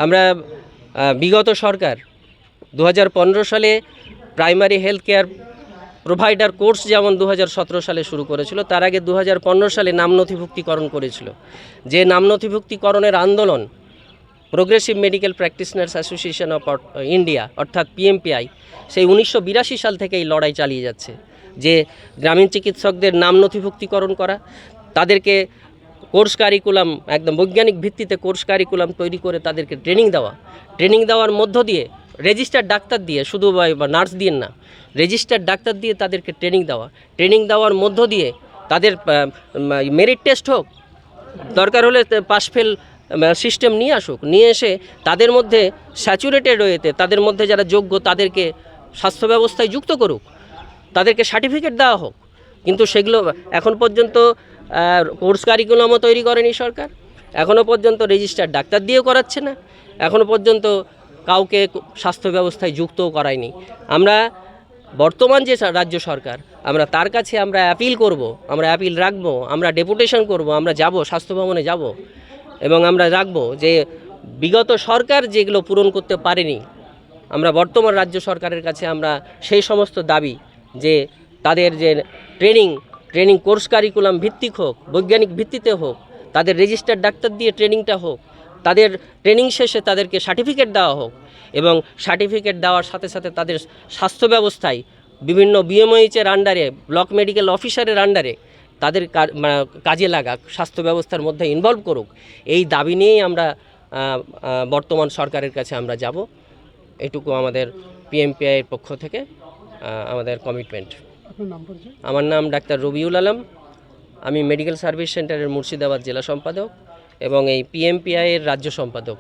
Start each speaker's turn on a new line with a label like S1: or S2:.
S1: আমরা বিগত সরকার 2015 সালে primary health care provider course যেমন 2017 সালে শুরু করেছিল, তার আগে 2015 সালে নাম নথিভুক্তিকরণ করেছিল। যে নাম নথিভুক্তিকরণের আন্দোলন progressive medical practitioners association of India অর্থাৎ পিএমপিআই সেই 1982 সাল থেকে এই লড়াই চালিয়ে যাচ্ছে, যে গ্রামীণ চিকিৎসকদের নাম নথিভুক্তিকরণ করা, তাদেরকে কোর্স কারিকুলাম একদম বৈজ্ঞানিক ভিত্তিতে কোর্স কারিকুলাম তৈরি করে তাদেরকে ট্রেনিং দেওয়ার মধ্য দিয়ে রেজিস্টার্ড ডাক্তার দিয়ে, শুধু বা নার্স দিয়ে না, রেজিস্টার্ড ডাক্তার দিয়ে তাদেরকে ট্রেনিং দেওয়ার মধ্য দিয়ে তাদের মেরিট টেস্ট হোক, দরকার হলে পাস ফেল সিস্টেম নিয়ে এসে তাদের মধ্যে স্যাচুরেটেড ওয়েতে তাদের মধ্যে যারা যোগ্য তাদেরকে স্বাস্থ্য ব্যবস্থায় যুক্ত করুক, তাদেরকে সার্টিফিকেট দেওয়া হোক। কিন্তু সেগুলো এখন পর্যন্ত কোর্স কারিকুলামও তৈরি করেনি সরকার, এখনও পর্যন্ত রেজিস্টার্ড ডাক্তার দিয়েও করাচ্ছে না, এখনও পর্যন্ত কাউকে স্বাস্থ্য ব্যবস্থায় যুক্তও করায়নি। আমরা বর্তমান যে রাজ্য সরকার, আমরা তার কাছে আমরা অ্যাপিল রাখবো, আমরা ডেপুটেশন করব, আমরা যাব, স্বাস্থ্য ভবনে যাব এবং আমরা রাখবো যে বিগত সরকার যেগুলো পূরণ করতে পারেনি, আমরা বর্তমান রাজ্য সরকারের কাছে আমরা সেই সমস্ত দাবি যে তাদের যে ট্রেনিং কোর্স কারিকুলাম ভিত্তিক হোক, বৈজ্ঞানিক ভিত্তিতে হোক, তাদের রেজিস্টার্ড ডাক্তার দিয়ে ট্রেনিংটা হোক, তাদের ট্রেনিং শেষে তাদেরকে সার্টিফিকেট দেওয়া হোক এবং সার্টিফিকেট দেওয়ার সাথে সাথে তাদের স্বাস্থ্য ব্যবস্থায় বিভিন্ন বিএমওএইচের আন্ডারে, ব্লক মেডিকেল অফিসারের আন্ডারে তাদের কাজে লাগাক, স্বাস্থ্য ব্যবস্থার মধ্যে ইনভলভ করুক। এই দাবি নিয়েই আমরা বর্তমান সরকারের কাছে আমরা যাব। এটুকু আমাদের পিএমপিআইয়ের পক্ষ থেকে আমাদের কমিটমেন্ট। আমার নাম ডাক্তার রবিউল আলম, আমি মেডিকেল সার্ভিস সেন্টারের মুর্শিদাবাদ জেলা সম্পাদক এবং এই পিএমপিআইয়ের রাজ্য সম্পাদক।